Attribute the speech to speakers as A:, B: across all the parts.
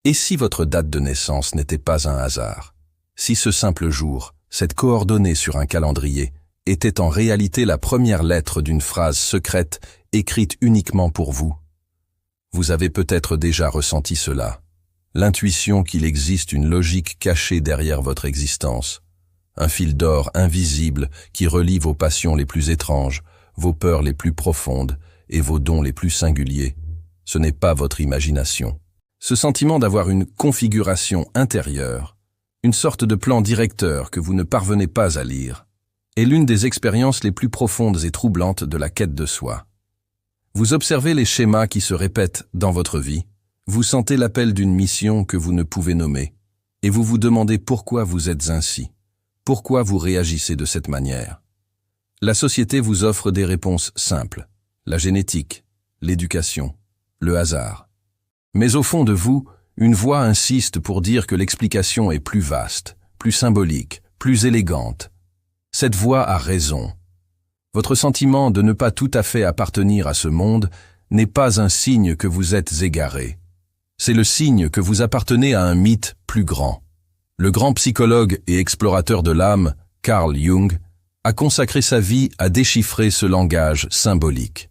A: Et si votre date de naissance n'était pas un hasard? Si ce simple jour, cette coordonnée sur un calendrier, était en réalité la première lettre d'une phrase secrète écrite uniquement pour vous? Vous avez peut-être déjà ressenti cela. L'intuition qu'il existe une logique cachée derrière votre existence. Un fil d'or invisible qui relie vos passions les plus étranges, vos peurs les plus profondes et vos dons les plus singuliers. Ce n'est pas votre imagination. Ce sentiment d'avoir une configuration intérieure, une sorte de plan directeur que vous ne parvenez pas à lire, est l'une des expériences les plus profondes et troublantes de la quête de soi. Vous observez les schémas qui se répètent dans votre vie, vous sentez l'appel d'une mission que vous ne pouvez nommer, et vous vous demandez pourquoi vous êtes ainsi, pourquoi vous réagissez de cette manière. La société vous offre des réponses simples, la génétique, l'éducation, le hasard. Mais au fond de vous, une voix insiste pour dire que l'explication est plus vaste, plus symbolique, plus élégante. Cette voix a raison. Votre sentiment de ne pas tout à fait appartenir à ce monde n'est pas un signe que vous êtes égaré. C'est le signe que vous appartenez à un mythe plus grand. Le grand psychologue et explorateur de l'âme, Carl Jung, a consacré sa vie à déchiffrer ce langage symbolique.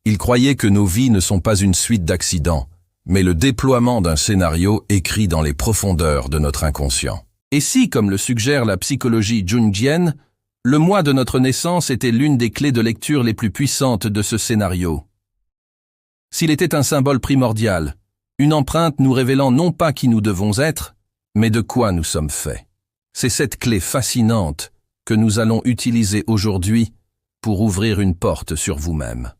A: Il croyait que nos vies ne sont pas une suite d'accidents, mais le déploiement d'un scénario écrit dans les profondeurs de notre inconscient. Et si, comme le suggère la psychologie jungienne, le mois de notre naissance était l'une des clés de lecture les plus puissantes de ce scénario? S'il était un symbole primordial, une empreinte nous révélant non pas qui nous devons être, mais de quoi nous sommes faits. C'est cette clé fascinante que nous allons utiliser aujourd'hui pour ouvrir une porte sur vous-même.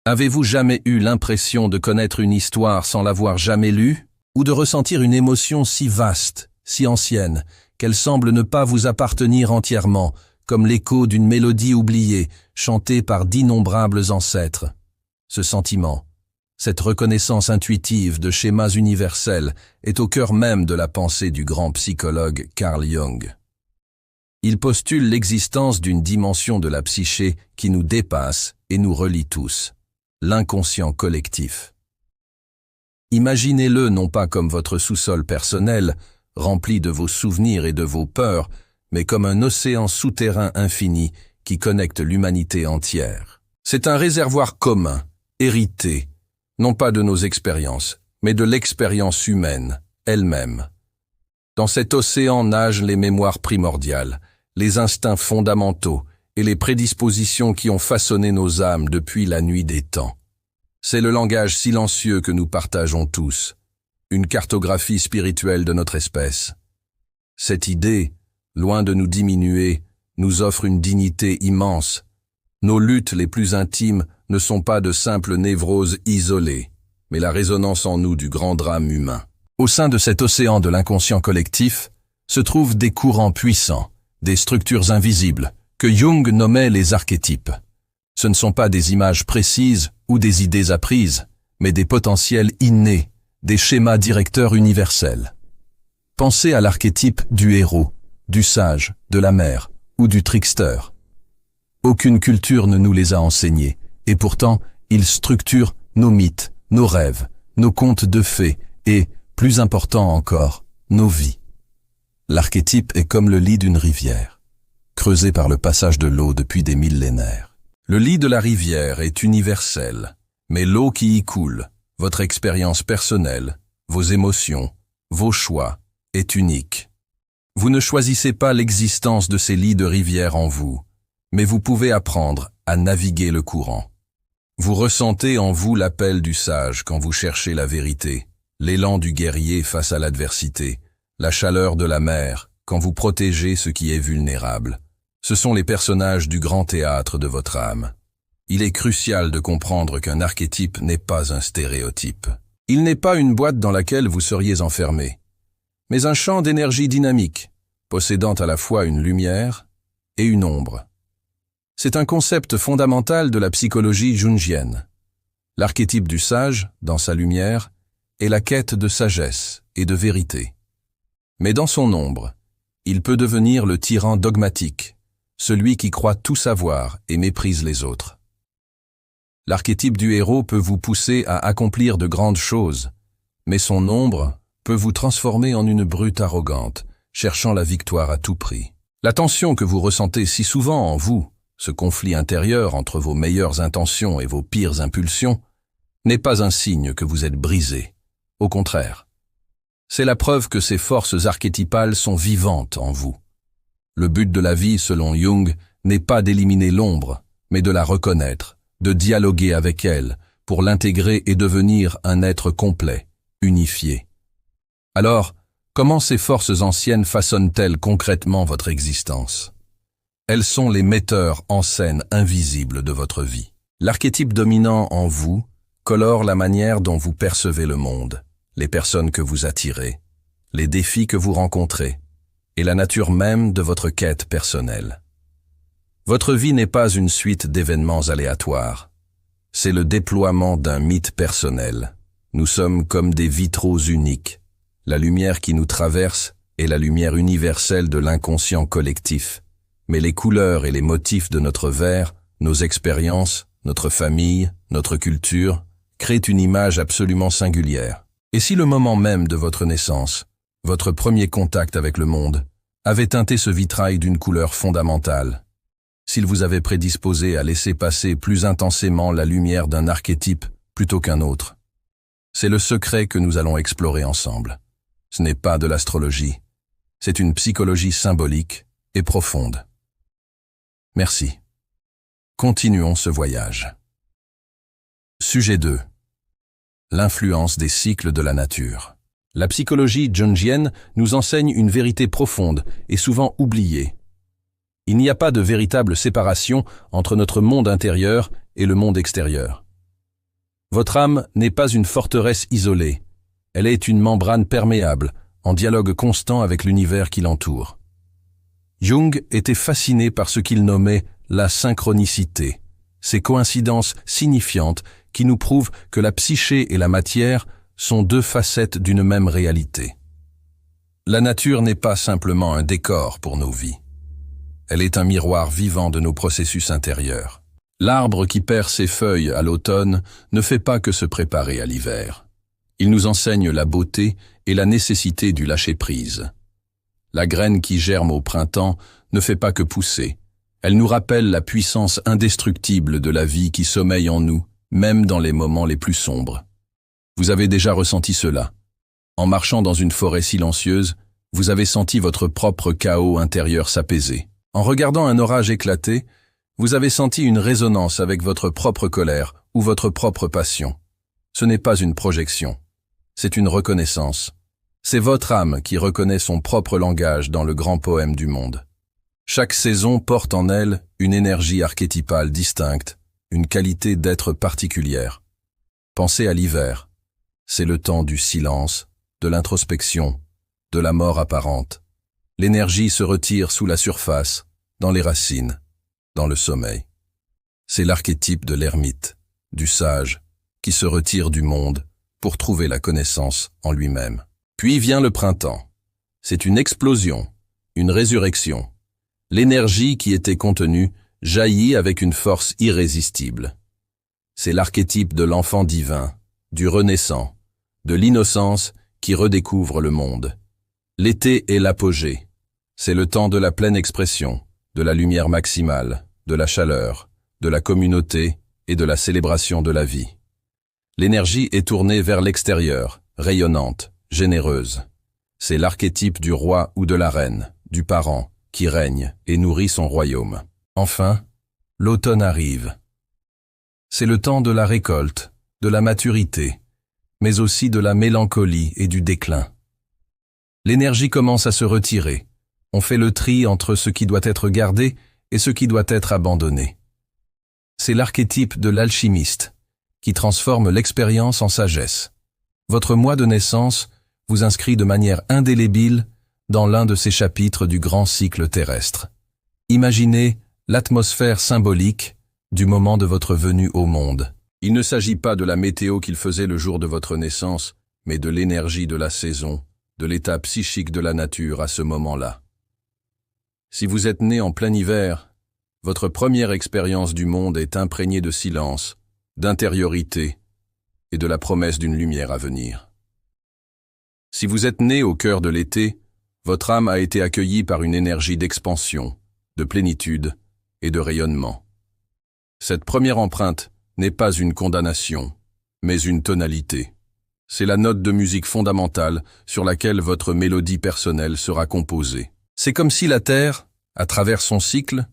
A: Avez-vous jamais eu l'impression de connaître une histoire sans l'avoir jamais lue, ou de ressentir une émotion si vaste, si ancienne, qu'elle semble ne pas vous appartenir entièrement, comme l'écho d'une mélodie oubliée, chantée par d'innombrables ancêtres? Ce sentiment, cette reconnaissance intuitive de schémas universels est au cœur même de la pensée du grand psychologue Carl Jung. Il postule l'existence d'une dimension de la psyché qui nous dépasse et nous relie tous. L'inconscient collectif. Imaginez-le non pas comme votre sous-sol personnel, rempli de vos souvenirs et de vos peurs, mais comme un océan souterrain infini qui connecte l'humanité entière. C'est un réservoir commun, hérité, non pas de nos expériences, mais de l'expérience humaine, elle-même. Dans cet océan nagent les mémoires primordiales, les instincts fondamentaux, et les prédispositions qui ont façonné nos âmes depuis la nuit des temps. C'est le langage silencieux que nous partageons tous, une cartographie spirituelle de notre espèce. Cette idée, loin de nous diminuer, nous offre une dignité immense. Nos luttes les plus intimes ne sont pas de simples névroses isolées, mais la résonance en nous du grand drame humain. Au sein de cet océan de l'inconscient collectif se trouvent des courants puissants, des structures invisibles, que Jung nommait les archétypes. Ce ne sont pas des images précises ou des idées apprises, mais des potentiels innés, des schémas directeurs universels. Pensez à l'archétype du héros, du sage, de la mère ou du trickster. Aucune culture ne nous les a enseignés, et pourtant, ils structurent nos mythes, nos rêves, nos contes de fées et, plus important encore, nos vies. L'archétype est comme le lit d'une rivière, creusé par le passage de l'eau depuis des millénaires. Le lit de la rivière est universel, mais l'eau qui y coule, votre expérience personnelle, vos émotions, vos choix, est unique. Vous ne choisissez pas l'existence de ces lits de rivière en vous, mais vous pouvez apprendre à naviguer le courant. Vous ressentez en vous l'appel du sage quand vous cherchez la vérité, l'élan du guerrier face à l'adversité, la chaleur de la mer quand vous protégez ce qui est vulnérable. Ce sont les personnages du grand théâtre de votre âme. Il est crucial de comprendre qu'un archétype n'est pas un stéréotype. Il n'est pas une boîte dans laquelle vous seriez enfermé, mais un champ d'énergie dynamique, possédant à la fois une lumière et une ombre. C'est un concept fondamental de la psychologie jungienne. L'archétype du sage, dans sa lumière, est la quête de sagesse et de vérité. Mais dans son ombre, il peut devenir le tyran dogmatique, celui qui croit tout savoir et méprise les autres. L'archétype du héros peut vous pousser à accomplir de grandes choses, mais son ombre, peut vous transformer en une brute arrogante, cherchant la victoire à tout prix. La tension que vous ressentez si souvent en vous, ce conflit intérieur entre vos meilleures intentions et vos pires impulsions, n'est pas un signe que vous êtes brisé. Au contraire, c'est la preuve que ces forces archétypales sont vivantes en vous. Le but de la vie, selon Jung, n'est pas d'éliminer l'ombre, mais de la reconnaître, de dialoguer avec elle, pour l'intégrer et devenir un être complet, unifié. Alors, comment ces forces anciennes façonnent-elles concrètement votre existence? Elles sont les metteurs en scène invisibles de votre vie. L'archétype dominant en vous colore la manière dont vous percevez le monde, les personnes que vous attirez, les défis que vous rencontrez, et la nature même de votre quête personnelle. Votre vie n'est pas une suite d'événements aléatoires. C'est le déploiement d'un mythe personnel. Nous sommes comme des vitraux uniques. La lumière qui nous traverse est la lumière universelle de l'inconscient collectif. Mais les couleurs et les motifs de notre verre, nos expériences, notre famille, notre culture, créent une image absolument singulière. Et si le moment même de votre naissance, votre premier contact avec le monde, avait teinté ce vitrail d'une couleur fondamentale, s'il vous avait prédisposé à laisser passer plus intensément la lumière d'un archétype plutôt qu'un autre, c'est le secret que nous allons explorer ensemble. Ce n'est pas de l'astrologie, c'est une psychologie symbolique et profonde. Merci. Continuons ce voyage. Sujet 2. L'influence des cycles de la nature. La psychologie jungienne nous enseigne une vérité profonde et souvent oubliée. Il n'y a pas de véritable séparation entre notre monde intérieur et le monde extérieur. Votre âme n'est pas une forteresse isolée, elle est une membrane perméable, en dialogue constant avec l'univers qui l'entoure. Jung était fasciné par ce qu'il nommait la synchronicité, ces coïncidences signifiantes qui nous prouvent que la psyché et la matière sont deux facettes d'une même réalité. La nature n'est pas simplement un décor pour nos vies. Elle est un miroir vivant de nos processus intérieurs. L'arbre qui perd ses feuilles à l'automne ne fait pas que se préparer à l'hiver. Il nous enseigne la beauté et la nécessité du lâcher-prise. La graine qui germe au printemps ne fait pas que pousser. Elle nous rappelle la puissance indestructible de la vie qui sommeille en nous, même dans les moments les plus sombres. Vous avez déjà ressenti cela. En marchant dans une forêt silencieuse, vous avez senti votre propre chaos intérieur s'apaiser. En regardant un orage éclater, vous avez senti une résonance avec votre propre colère ou votre propre passion. Ce n'est pas une projection, c'est une reconnaissance. C'est votre âme qui reconnaît son propre langage dans le grand poème du monde. Chaque saison porte en elle une énergie archétypale distincte, une qualité d'être particulière. Pensez à l'hiver. C'est le temps du silence, de l'introspection, de la mort apparente. L'énergie se retire sous la surface, dans les racines, dans le sommeil. C'est l'archétype de l'ermite, du sage, qui se retire du monde pour trouver la connaissance en lui-même. Puis vient le printemps. C'est une explosion, une résurrection. L'énergie qui était contenue jaillit avec une force irrésistible. C'est l'archétype de l'enfant divin, du renaissant, de l'innocence qui redécouvre le monde. L'été est l'apogée. C'est le temps de la pleine expression, de la lumière maximale, de la chaleur, de la communauté et de la célébration de la vie. L'énergie est tournée vers l'extérieur, rayonnante, généreuse. C'est l'archétype du roi ou de la reine, du parent, qui règne et nourrit son royaume. Enfin, l'automne arrive. C'est le temps de la récolte, de la maturité, mais aussi de la mélancolie et du déclin. L'énergie commence à se retirer. On fait le tri entre ce qui doit être gardé et ce qui doit être abandonné. C'est l'archétype de l'alchimiste, qui transforme l'expérience en sagesse. Votre mois de naissance vous inscrit de manière indélébile dans l'un de ces chapitres du grand cycle terrestre. Imaginez l'atmosphère symbolique du moment de votre venue au monde. Il ne s'agit pas de la météo qu'il faisait le jour de votre naissance, mais de l'énergie de la saison, de l'état psychique de la nature à ce moment-là. Si vous êtes né en plein hiver, votre première expérience du monde est imprégnée de silence, d'intériorité et de la promesse d'une lumière à venir. Si vous êtes né au cœur de l'été, votre âme a été accueillie par une énergie d'expansion, de plénitude et de rayonnement. Cette première empreinte n'est pas une condamnation, mais une tonalité. C'est la note de musique fondamentale sur laquelle votre mélodie personnelle sera composée. C'est comme si la Terre, à travers son cycle,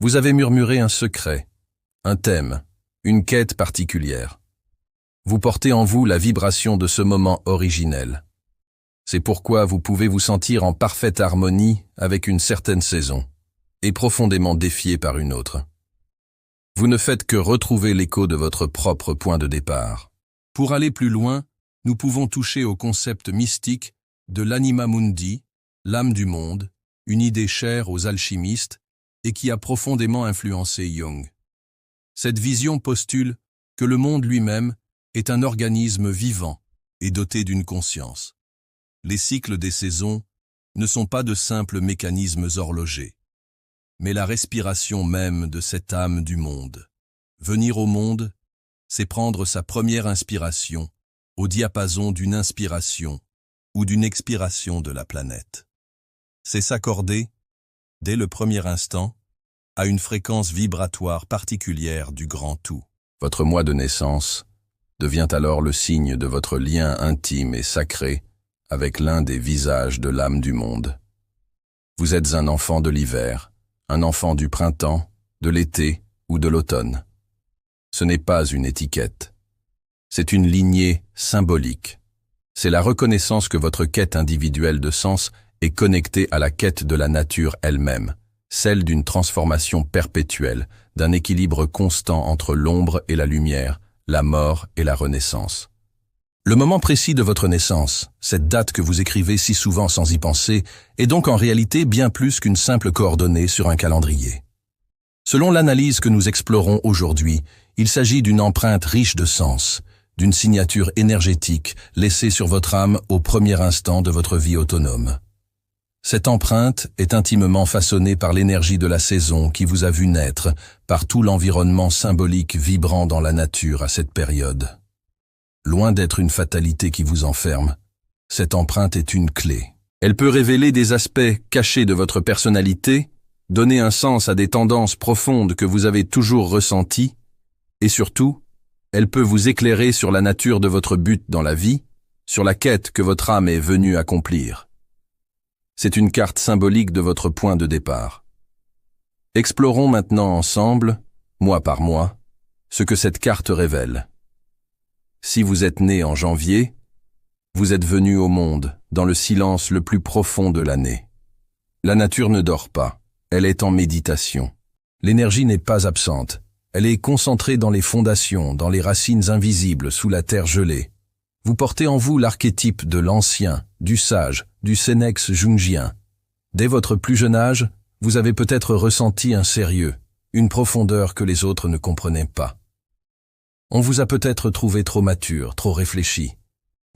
A: vous avez murmuré un secret, un thème, une quête particulière. Vous portez en vous la vibration de ce moment originel. C'est pourquoi vous pouvez vous sentir en parfaite harmonie avec une certaine saison, et profondément défié par une autre. Vous ne faites que retrouver l'écho de votre propre point de départ. Pour aller plus loin, nous pouvons toucher au concept mystique de l'anima mundi, l'âme du monde, une idée chère aux alchimistes et qui a profondément influencé Jung. Cette vision postule que le monde lui-même est un organisme vivant et doté d'une conscience. Les cycles des saisons ne sont pas de simples mécanismes horlogers, mais la respiration même de cette âme du monde. Venir au monde, c'est prendre sa première inspiration au diapason d'une inspiration ou d'une expiration de la planète. C'est s'accorder, dès le premier instant, à une fréquence vibratoire particulière du grand tout. Votre mois de naissance devient alors le signe de votre lien intime et sacré avec l'un des visages de l'âme du monde. Vous êtes un enfant de l'hiver, un enfant du printemps, de l'été ou de l'automne. Ce n'est pas une étiquette. C'est une lignée symbolique. C'est la reconnaissance que votre quête individuelle de sens est connectée à la quête de la nature elle-même, celle d'une transformation perpétuelle, d'un équilibre constant entre l'ombre et la lumière, la mort et la renaissance. Le moment précis de votre naissance, cette date que vous écrivez si souvent sans y penser, est donc en réalité bien plus qu'une simple coordonnée sur un calendrier. Selon l'analyse que nous explorons aujourd'hui, il s'agit d'une empreinte riche de sens, d'une signature énergétique laissée sur votre âme au premier instant de votre vie autonome. Cette empreinte est intimement façonnée par l'énergie de la saison qui vous a vu naître, par tout l'environnement symbolique vibrant dans la nature à cette période. Loin d'être une fatalité qui vous enferme, cette empreinte est une clé. Elle peut révéler des aspects cachés de votre personnalité, donner un sens à des tendances profondes que vous avez toujours ressenties, et surtout, elle peut vous éclairer sur la nature de votre but dans la vie, sur la quête que votre âme est venue accomplir. C'est une carte symbolique de votre point de départ. Explorons maintenant ensemble, mois par mois, ce que cette carte révèle. Si vous êtes né en janvier, vous êtes venu au monde dans le silence le plus profond de l'année. La nature ne dort pas, elle est en méditation. L'énergie n'est pas absente, elle est concentrée dans les fondations, dans les racines invisibles sous la terre gelée. Vous portez en vous l'archétype de l'ancien, du sage, du sénex jungien. Dès votre plus jeune âge, vous avez peut-être ressenti un sérieux, une profondeur que les autres ne comprenaient pas. On vous a peut-être trouvé trop mature, trop réfléchi.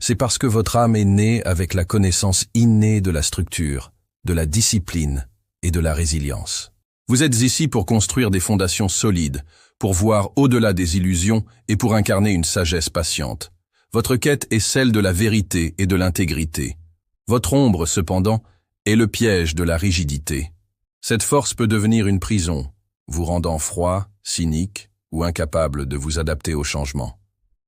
A: C'est parce que votre âme est née avec la connaissance innée de la structure, de la discipline et de la résilience. Vous êtes ici pour construire des fondations solides, pour voir au-delà des illusions et pour incarner une sagesse patiente. Votre quête est celle de la vérité et de l'intégrité. Votre ombre, cependant, est le piège de la rigidité. Cette force peut devenir une prison, vous rendant froid, cynique ou incapable de vous adapter au changement.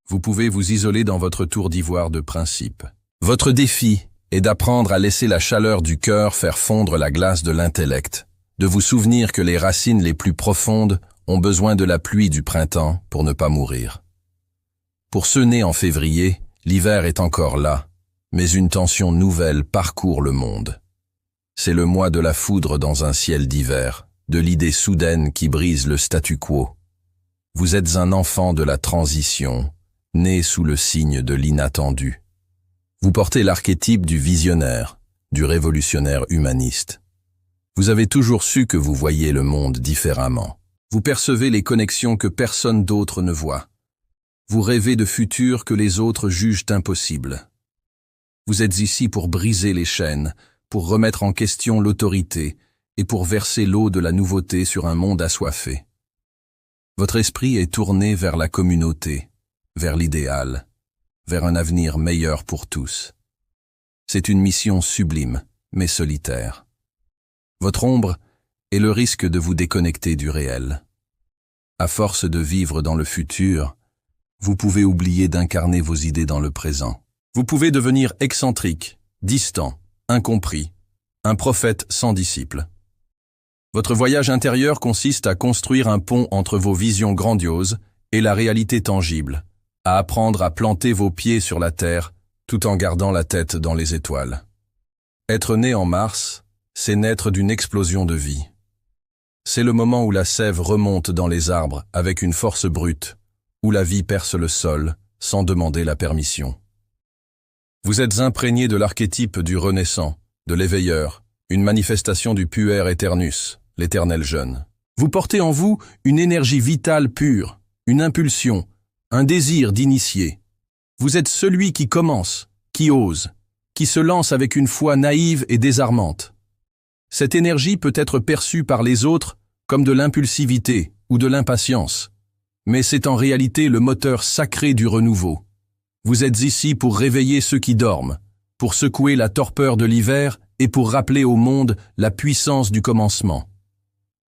A: Vous pouvez vous isoler dans votre tour d'ivoire de principe. Votre défi est d'apprendre à laisser la chaleur du cœur faire fondre la glace de l'intellect, de vous souvenir que les racines les plus profondes ont besoin de la pluie du printemps pour ne pas mourir. Pour ceux nés en février, l'hiver est encore là, mais une tension nouvelle parcourt le monde. C'est le mois de la foudre dans un ciel d'hiver, de l'idée soudaine qui brise le statu quo. Vous êtes un enfant de la transition, né sous le signe de l'inattendu. Vous portez l'archétype du visionnaire, du révolutionnaire humaniste. Vous avez toujours su que vous voyez le monde différemment. Vous percevez les connexions que personne d'autre ne voit. Vous rêvez de futurs que les autres jugent impossibles. Vous êtes ici pour briser les chaînes, pour remettre en question l'autorité et pour verser l'eau de la nouveauté sur un monde assoiffé. Votre esprit est tourné vers la communauté, vers l'idéal, vers un avenir meilleur pour tous. C'est une mission sublime, mais solitaire. Votre ombre est le risque de vous déconnecter du réel. À force de vivre dans le futur, vous pouvez oublier d'incarner vos idées dans le présent. Vous pouvez devenir excentrique, distant, incompris, un prophète sans disciples. Votre voyage intérieur consiste à construire un pont entre vos visions grandioses et la réalité tangible, à apprendre à planter vos pieds sur la terre tout en gardant la tête dans les étoiles. Être né en mars, c'est naître d'une explosion de vie. C'est le moment où la sève remonte dans les arbres avec une force brute, où la vie perce le sol sans demander la permission. Vous êtes imprégné de l'archétype du renaissant, de l'éveilleur, une manifestation du puer aeternus, l'éternel jeune. Vous portez en vous une énergie vitale pure, une impulsion, un désir d'initier. Vous êtes celui qui commence, qui ose, qui se lance avec une foi naïve et désarmante. Cette énergie peut être perçue par les autres comme de l'impulsivité ou de l'impatience, mais c'est en réalité le moteur sacré du renouveau. Vous êtes ici pour réveiller ceux qui dorment, pour secouer la torpeur de l'hiver et pour rappeler au monde la puissance du commencement.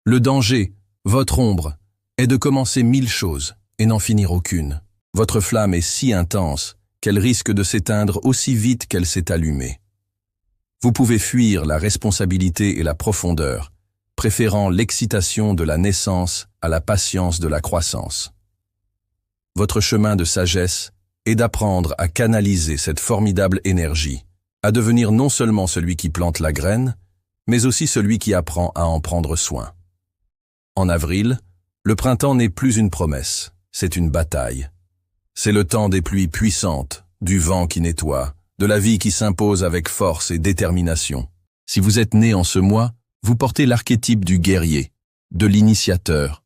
A: Le danger, votre ombre, est de commencer 1000 choses et n'en finir aucune. Votre flamme est si intense qu'elle risque de s'éteindre aussi vite qu'elle s'est allumée. Vous pouvez fuir la responsabilité et la profondeur, préférant l'excitation de la naissance à la patience de la croissance. Votre chemin de sagesse est d'apprendre à canaliser cette formidable énergie, à devenir non seulement celui qui plante la graine, mais aussi celui qui apprend à en prendre soin. En avril, le printemps n'est plus une promesse, c'est une bataille. C'est le temps des pluies puissantes, du vent qui nettoie, de la vie qui s'impose avec force et détermination. Si vous êtes né en ce mois, vous portez l'archétype du guerrier, de l'initiateur.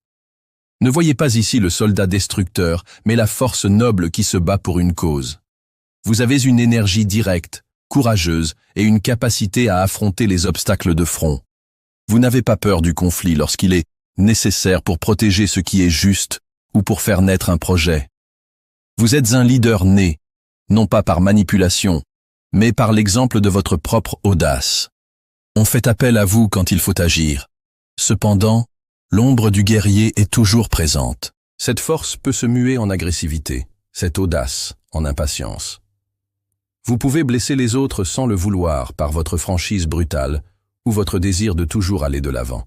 A: Ne voyez pas ici le soldat destructeur, mais la force noble qui se bat pour une cause. Vous avez une énergie directe, courageuse et une capacité à affronter les obstacles de front. Vous n'avez pas peur du conflit lorsqu'il est nécessaire pour protéger ce qui est juste ou pour faire naître un projet. Vous êtes un leader né, non pas par manipulation, mais par l'exemple de votre propre audace. On fait appel à vous quand il faut agir. Cependant, l'ombre du guerrier est toujours présente. Cette force peut se muer en agressivité, cette audace en impatience. Vous pouvez blesser les autres sans le vouloir par votre franchise brutale ou votre désir de toujours aller de l'avant.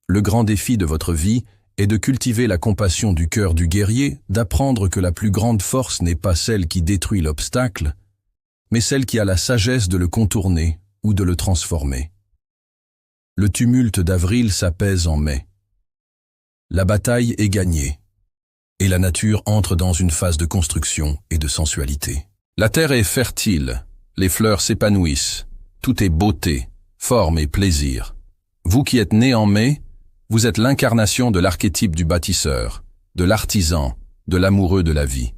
A: Le grand défi de votre vie est de cultiver la compassion du cœur du guerrier, d'apprendre que la plus grande force n'est pas celle qui détruit l'obstacle, mais celle qui a la sagesse de le contourner ou de le transformer. Le tumulte d'avril s'apaise en mai. La bataille est gagnée, et la nature entre dans une phase de construction et de sensualité. La terre est fertile, les fleurs s'épanouissent, tout est beauté, forme et plaisir. Vous qui êtes né en mai, vous êtes l'incarnation de l'archétype du bâtisseur, de l'artisan, de l'amoureux de la vie.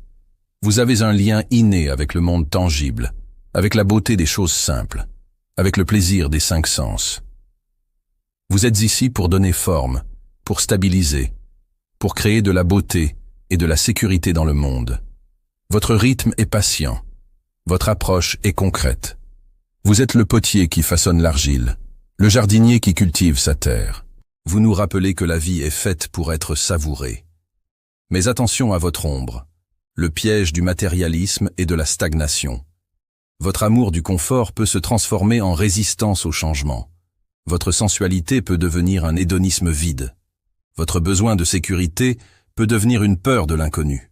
A: Vous avez un lien inné avec le monde tangible, avec la beauté des choses simples, avec le plaisir des 5 sens. Vous êtes ici pour donner forme, pour stabiliser, pour créer de la beauté et de la sécurité dans le monde. Votre rythme est patient, votre approche est concrète. Vous êtes le potier qui façonne l'argile, le jardinier qui cultive sa terre. Vous nous rappelez que la vie est faite pour être savourée. Mais attention à votre ombre, le piège du matérialisme et de la stagnation. Votre amour du confort peut se transformer en résistance au changement. Votre sensualité peut devenir un hédonisme vide. Votre besoin de sécurité peut devenir une peur de l'inconnu.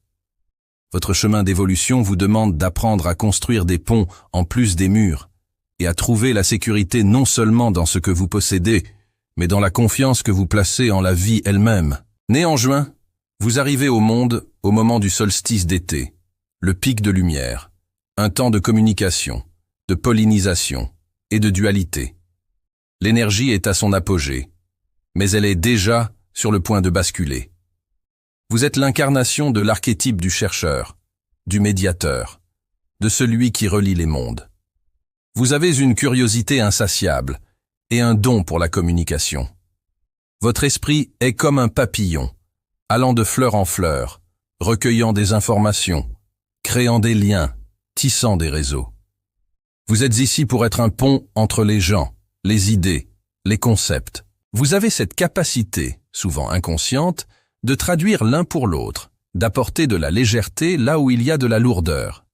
A: Votre chemin d'évolution vous demande d'apprendre à construire des ponts en plus des murs et à trouver la sécurité non seulement dans ce que vous possédez, mais dans la confiance que vous placez en la vie elle-même. Né en juin, vous arrivez au monde au moment du solstice d'été, le pic de lumière, un temps de communication, de pollinisation et de dualité. L'énergie est à son apogée, mais elle est déjà sur le point de basculer. Vous êtes l'incarnation de l'archétype du chercheur, du médiateur, de celui qui relie les mondes. Vous avez une curiosité insatiable et un don pour la communication. Votre esprit est comme un papillon, allant de fleur en fleur, recueillant des informations, créant des liens, tissant des réseaux. Vous êtes ici pour être un pont entre les gens, les idées, les concepts. Vous avez cette capacité, souvent inconsciente, de traduire l'un pour l'autre, d'apporter de la légèreté là où il y a de la lourdeur.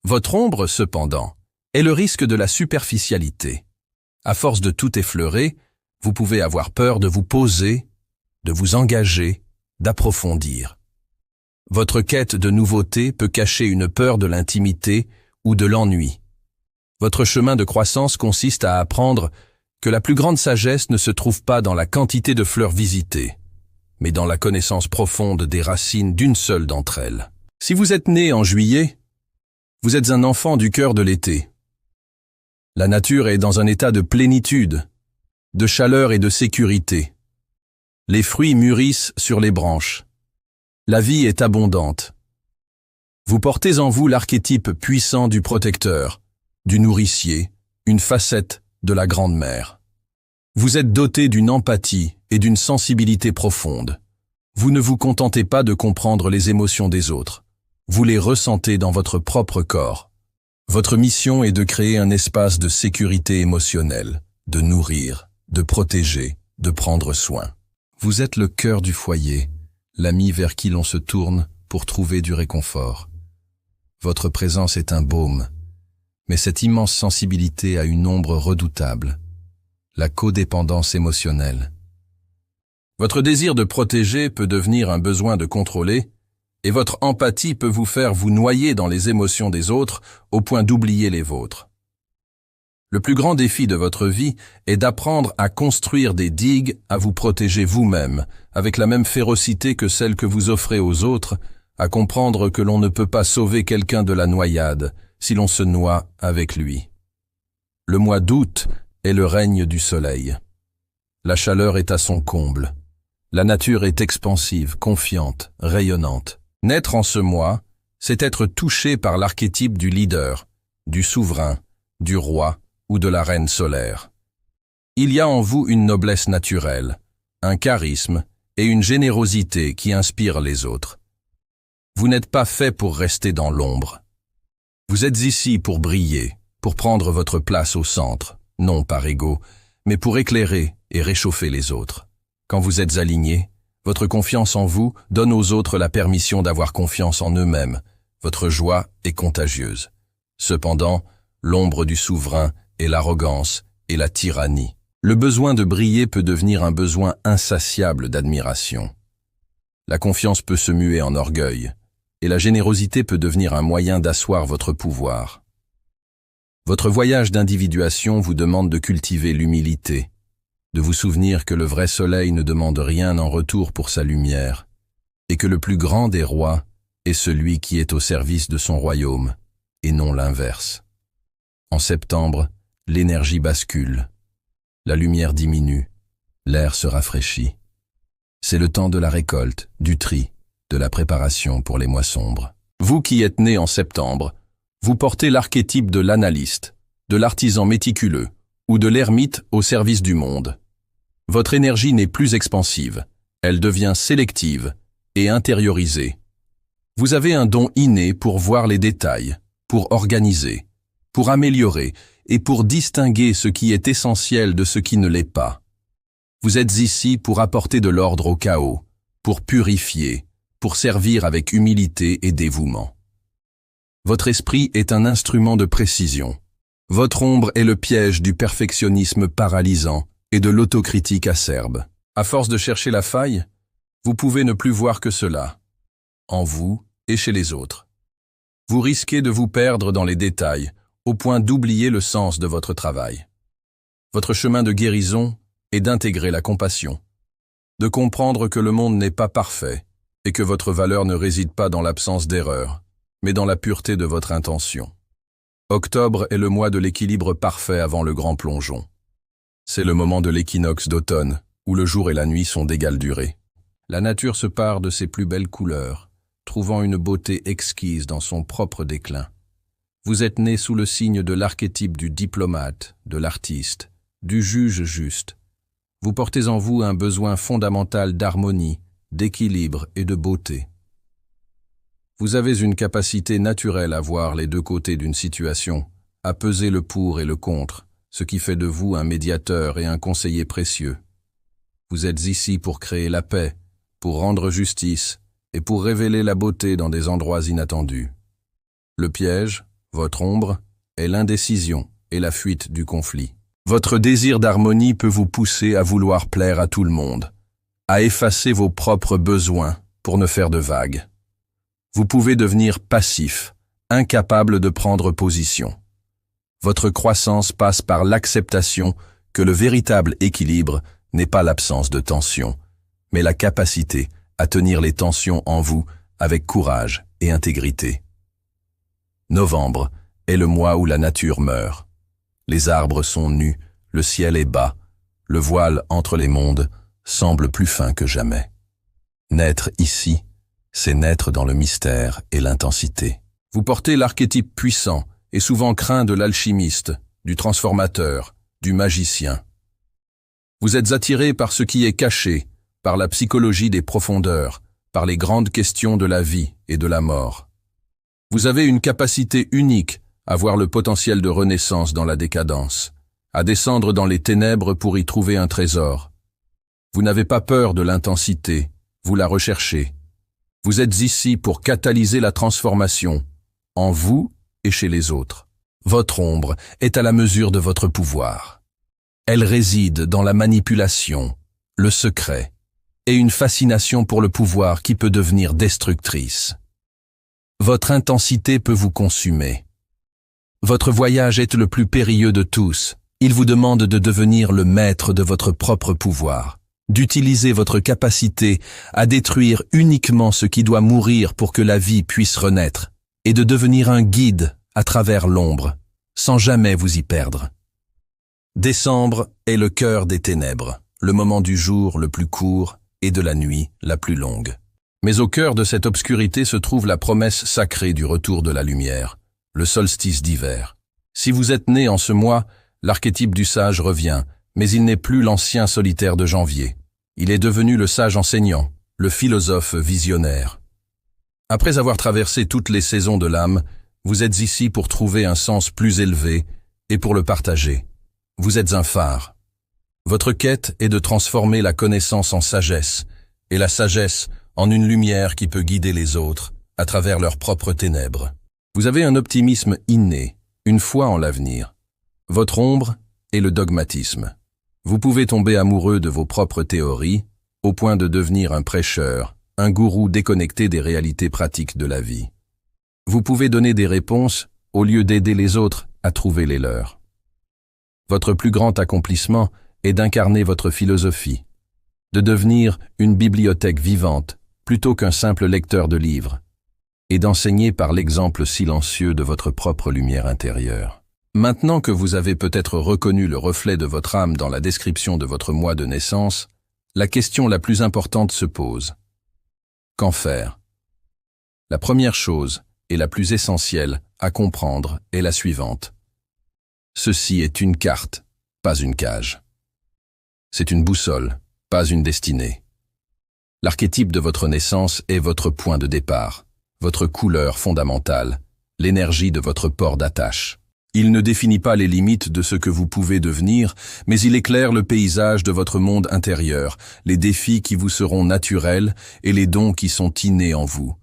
A: Votre ombre, cependant, est le risque de la superficialité. À force de tout effleurer, vous pouvez avoir peur de vous poser, de vous engager, d'approfondir. Votre quête de nouveauté peut cacher une peur de l'intimité ou de l'ennui. Votre chemin de croissance consiste à apprendre que la plus grande sagesse ne se trouve pas dans la quantité de fleurs visitées, mais dans la connaissance profonde des racines d'une seule d'entre elles. Si vous êtes né en juillet, vous êtes un enfant du cœur de l'été. La nature est dans un état de plénitude, de chaleur et de sécurité. Les fruits mûrissent sur les branches. La vie est abondante. Vous portez en vous l'archétype puissant du protecteur, du nourricier, une facette de la grande mère. Vous êtes doté d'une empathie et d'une sensibilité profonde. Vous ne vous contentez pas de comprendre les émotions des autres. Vous les ressentez dans votre propre corps. Votre mission est de créer un espace de sécurité émotionnelle, de nourrir, de protéger, de prendre soin. Vous êtes le cœur du foyer, l'ami vers qui l'on se tourne pour trouver du réconfort. Votre présence est un baume, mais cette immense sensibilité a une ombre redoutable, la codépendance émotionnelle. Votre désir de protéger peut devenir un besoin de contrôler, et votre empathie peut vous faire vous noyer dans les émotions des autres au point d'oublier les vôtres. Le plus grand défi de votre vie est d'apprendre à construire des digues à vous protéger vous-même, avec la même férocité que celle que vous offrez aux autres, à comprendre que l'on ne peut pas sauver quelqu'un de la noyade si l'on se noie avec lui. Le mois d'août est le règne du soleil. La chaleur est à son comble. La nature est expansive, confiante, rayonnante. Naître en ce mois, c'est être touché par l'archétype du leader, du souverain, du roi ou de la reine solaire. Il y a en vous une noblesse naturelle, un charisme et une générosité qui inspirent les autres. Vous n'êtes pas fait pour rester dans l'ombre. Vous êtes ici pour briller, pour prendre votre place au centre, non par ego, mais pour éclairer et réchauffer les autres. Quand vous êtes aligné, votre confiance en vous donne aux autres la permission d'avoir confiance en eux-mêmes. Votre joie est contagieuse. Cependant, l'ombre du souverain est l'arrogance et la tyrannie. Le besoin de briller peut devenir un besoin insatiable d'admiration. La confiance peut se muer en orgueil, et la générosité peut devenir un moyen d'asseoir votre pouvoir. Votre voyage d'individuation vous demande de cultiver l'humilité, de vous souvenir que le vrai soleil ne demande rien en retour pour sa lumière, et que le plus grand des rois est celui qui est au service de son royaume, et non l'inverse. En septembre, l'énergie bascule, la lumière diminue, l'air se rafraîchit. C'est le temps de la récolte, du tri, de la préparation pour les mois sombres. Vous qui êtes né en septembre, vous portez l'archétype de l'analyste, de l'artisan méticuleux, ou de l'ermite au service du monde. Votre énergie n'est plus expansive, elle devient sélective et intériorisée. Vous avez un don inné pour voir les détails, pour organiser, pour améliorer et pour distinguer ce qui est essentiel de ce qui ne l'est pas. Vous êtes ici pour apporter de l'ordre au chaos, pour purifier, pour servir avec humilité et dévouement. Votre esprit est un instrument de précision. Votre ombre est le piège du perfectionnisme paralysant et de l'autocritique acerbe. À force de chercher la faille, vous pouvez ne plus voir que cela, en vous et chez les autres. Vous risquez de vous perdre dans les détails, au point d'oublier le sens de votre travail. Votre chemin de guérison est d'intégrer la compassion, de comprendre que le monde n'est pas parfait et que votre valeur ne réside pas dans l'absence d'erreur, mais dans la pureté de votre intention. Octobre est le mois de l'équilibre parfait avant le grand plongeon. C'est le moment de l'équinoxe d'automne, où le jour et la nuit sont d'égale durée. La nature se pare de ses plus belles couleurs, trouvant une beauté exquise dans son propre déclin. Vous êtes né sous le signe de l'archétype du diplomate, de l'artiste, du juge juste. Vous portez en vous un besoin fondamental d'harmonie, d'équilibre et de beauté. Vous avez une capacité naturelle à voir les deux côtés d'une situation, à peser le pour et le contre, ce qui fait de vous un médiateur et un conseiller précieux. Vous êtes ici pour créer la paix, pour rendre justice et pour révéler la beauté dans des endroits inattendus. Le piège, votre ombre, est l'indécision et la fuite du conflit. Votre désir d'harmonie peut vous pousser à vouloir plaire à tout le monde, à effacer vos propres besoins pour ne faire de vagues. Vous pouvez devenir passif, incapable de prendre position. Votre croissance passe par l'acceptation que le véritable équilibre n'est pas l'absence de tension, mais la capacité à tenir les tensions en vous avec courage et intégrité. Novembre est le mois où la nature meurt. Les arbres sont nus, le ciel est bas, le voile entre les mondes semble plus fin que jamais. Naître ici, c'est naître dans le mystère et l'intensité. Vous portez l'archétype puissant et souvent craint de l'alchimiste, du transformateur, du magicien. Vous êtes attiré par ce qui est caché, par la psychologie des profondeurs, par les grandes questions de la vie et de la mort. Vous avez une capacité unique à voir le potentiel de renaissance dans la décadence, à descendre dans les ténèbres pour y trouver un trésor. Vous n'avez pas peur de l'intensité, vous la recherchez. Vous êtes ici pour catalyser la transformation, en vous et chez les autres. Votre ombre est à la mesure de votre pouvoir. Elle réside dans la manipulation, le secret, et une fascination pour le pouvoir qui peut devenir destructrice. Votre intensité peut vous consumer. Votre voyage est le plus périlleux de tous. Il vous demande de devenir le maître de votre propre pouvoir, d'utiliser votre capacité à détruire uniquement ce qui doit mourir pour que la vie puisse renaître, et de devenir un guide à travers l'ombre, sans jamais vous y perdre. Décembre est le cœur des ténèbres, le moment du jour le plus court et de la nuit la plus longue. Mais au cœur de cette obscurité se trouve la promesse sacrée du retour de la lumière, le solstice d'hiver. Si vous êtes né en ce mois, l'archétype du sage revient, mais il n'est plus l'ancien solitaire de janvier. Il est devenu le sage enseignant, le philosophe visionnaire. Après avoir traversé toutes les saisons de l'âme, vous êtes ici pour trouver un sens plus élevé et pour le partager. Vous êtes un phare. Votre quête est de transformer la connaissance en sagesse, et la sagesse en une lumière qui peut guider les autres à travers leurs propres ténèbres. Vous avez un optimisme inné, une foi en l'avenir. Votre ombre est le dogmatisme. Vous pouvez tomber amoureux de vos propres théories, au point de devenir un prêcheur, un gourou déconnecté des réalités pratiques de la vie. Vous pouvez donner des réponses au lieu d'aider les autres à trouver les leurs. Votre plus grand accomplissement est d'incarner votre philosophie, de devenir une bibliothèque vivante plutôt qu'un simple lecteur de livres, et d'enseigner par l'exemple silencieux de votre propre lumière intérieure. Maintenant que vous avez peut-être reconnu le reflet de votre âme dans la description de votre mois de naissance, la question la plus importante se pose. Qu'en faire? La première chose, et la plus essentielle à comprendre, est la suivante. Ceci est une carte, pas une cage. C'est une boussole, pas une destinée. L'archétype de votre naissance est votre point de départ, votre couleur fondamentale, l'énergie de votre port d'attache. Il ne définit pas les limites de ce que vous pouvez devenir, mais il éclaire le paysage de votre monde intérieur, les défis qui vous seront naturels et les dons qui sont innés en vous.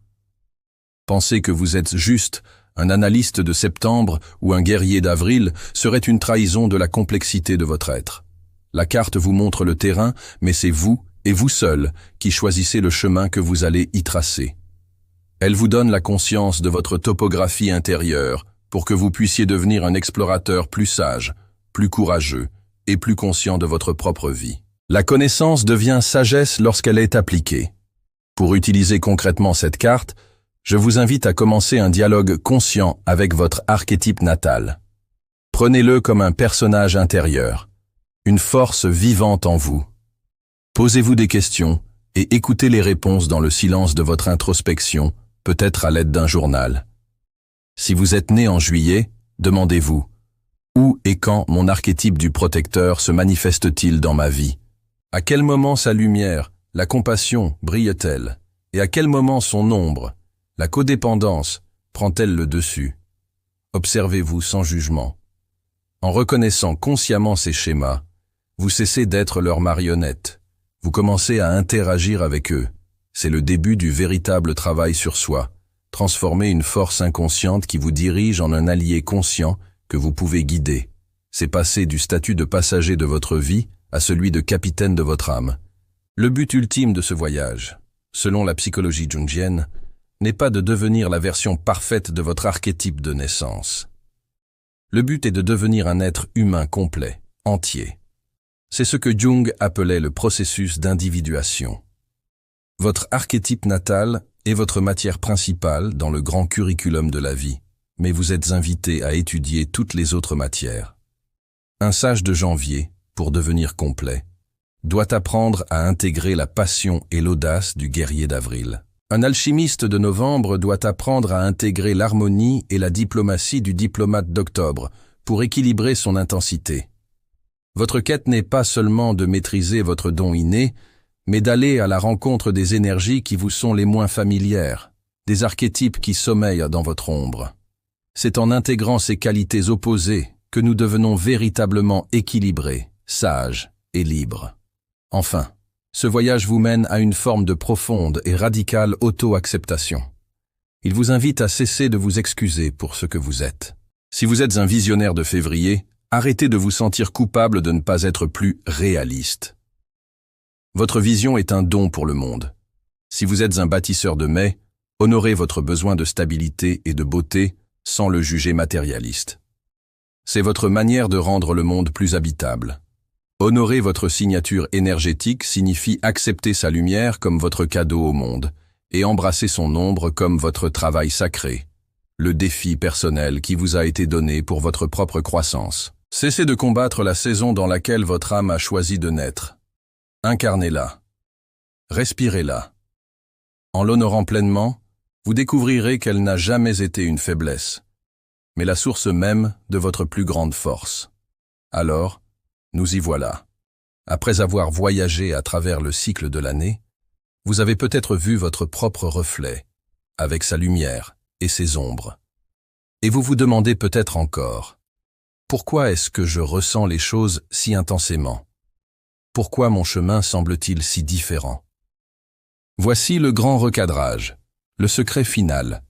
A: Penser que vous êtes juste un analyste de septembre ou un guerrier d'avril serait une trahison de la complexité de votre être. La carte vous montre le terrain, mais c'est vous, et vous seul, qui choisissez le chemin que vous allez y tracer. Elle vous donne la conscience de votre topographie intérieure pour que vous puissiez devenir un explorateur plus sage, plus courageux et plus conscient de votre propre vie. La connaissance devient sagesse lorsqu'elle est appliquée. Pour utiliser concrètement cette carte, je vous invite à commencer un dialogue conscient avec votre archétype natal. Prenez-le comme un personnage intérieur, une force vivante en vous. Posez-vous des questions et écoutez les réponses dans le silence de votre introspection, peut-être à l'aide d'un journal. Si vous êtes né en juillet, demandez-vous « Où et quand mon archétype du protecteur se manifeste-t-il dans ma vie? À quel moment sa lumière, la compassion, brille-t-elle? Et à quel moment son ombre, la codépendance, prend-elle le dessus? » Observez-vous sans jugement. En reconnaissant consciemment ces schémas, vous cessez d'être leur marionnette. Vous commencez à interagir avec eux. C'est le début du véritable travail sur soi. Transformer une force inconsciente qui vous dirige en un allié conscient que vous pouvez guider. C'est passer du statut de passager de votre vie à celui de capitaine de votre âme. Le but ultime de ce voyage, selon la psychologie jungienne, n'est pas de devenir la version parfaite de votre archétype de naissance. Le but est de devenir un être humain complet, entier. C'est ce que Jung appelait le processus d'individuation. Votre archétype natal est votre matière principale dans le grand curriculum de la vie, mais vous êtes invité à étudier toutes les autres matières. Un sage de janvier, pour devenir complet, doit apprendre à intégrer la passion et l'audace du guerrier d'avril. Un alchimiste de novembre doit apprendre à intégrer l'harmonie et la diplomatie du diplomate d'octobre pour équilibrer son intensité. Votre quête n'est pas seulement de maîtriser votre don inné, mais d'aller à la rencontre des énergies qui vous sont les moins familières, des archétypes qui sommeillent dans votre ombre. C'est en intégrant ces qualités opposées que nous devenons véritablement équilibrés, sages et libres. Enfin, ce voyage vous mène à une forme de profonde et radicale auto-acceptation. Il vous invite à cesser de vous excuser pour ce que vous êtes. Si vous êtes un visionnaire de février, arrêtez de vous sentir coupable de ne pas être plus réaliste. Votre vision est un don pour le monde. Si vous êtes un bâtisseur de mai, honorez votre besoin de stabilité et de beauté sans le juger matérialiste. C'est votre manière de rendre le monde plus habitable. Honorer votre signature énergétique signifie accepter sa lumière comme votre cadeau au monde et embrasser son ombre comme votre travail sacré, le défi personnel qui vous a été donné pour votre propre croissance. Cessez de combattre la saison dans laquelle votre âme a choisi de naître. Incarnez-la. Respirez-la. En l'honorant pleinement, vous découvrirez qu'elle n'a jamais été une faiblesse, mais la source même de votre plus grande force. Alors, nous y voilà. Après avoir voyagé à travers le cycle de l'année, vous avez peut-être vu votre propre reflet, avec sa lumière et ses ombres. Et vous vous demandez peut-être encore, pourquoi est-ce que je ressens les choses si intensément? Pourquoi mon chemin semble-t-il si différent? Voici le grand recadrage, le secret final.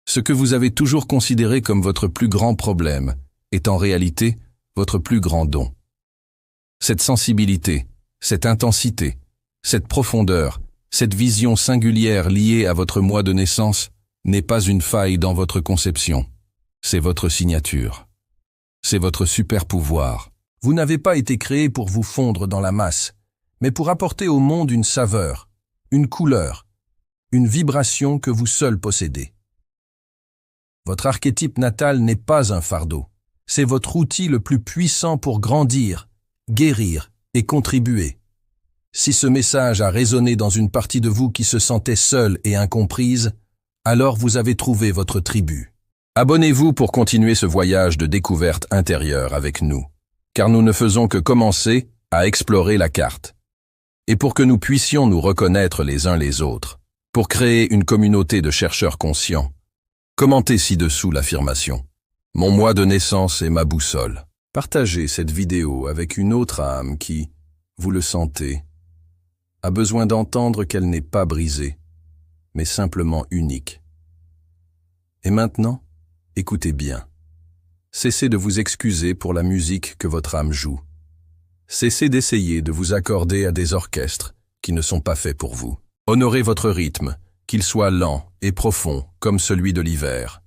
A: Ce que vous avez toujours considéré comme votre plus grand problème est en réalité votre plus grand don. Cette sensibilité, cette intensité, cette profondeur, cette vision singulière liée à votre mois de naissance n'est pas une faille dans votre conception. C'est votre signature. C'est votre super pouvoir. Vous n'avez pas été créé pour vous fondre dans la masse, mais pour apporter au monde une saveur, une couleur, une vibration que vous seul possédez. Votre archétype natal n'est pas un fardeau. C'est votre outil le plus puissant pour grandir, guérir et contribuer. Si ce message a résonné dans une partie de vous qui se sentait seule et incomprise, alors vous avez trouvé votre tribu. Abonnez-vous pour continuer ce voyage de découverte intérieure avec nous, car nous ne faisons que commencer à explorer la carte. Et pour que nous puissions nous reconnaître les uns les autres, pour créer une communauté de chercheurs conscients, commentez ci-dessous l'affirmation. Mon mois de naissance est ma boussole. Partagez cette vidéo avec une autre âme qui, vous le sentez, a besoin d'entendre qu'elle n'est pas brisée, mais simplement unique. Et maintenant, écoutez bien. Cessez de vous excuser pour la musique que votre âme joue. Cessez d'essayer de vous accorder à des orchestres qui ne sont pas faits pour vous. Honorez votre rythme, qu'il soit lent et profond comme celui de l'hiver,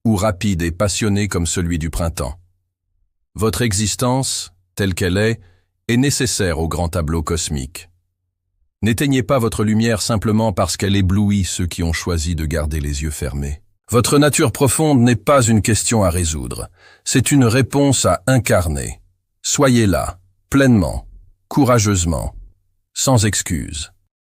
A: ou rapide et passionné comme celui du printemps. Votre existence, telle qu'elle est nécessaire au grand tableau cosmique. N'éteignez pas votre lumière simplement parce qu'elle éblouit ceux qui ont choisi de garder les yeux fermés. Votre nature profonde n'est pas une question à résoudre, c'est une réponse à incarner. Soyez là, pleinement, courageusement, sans excuse.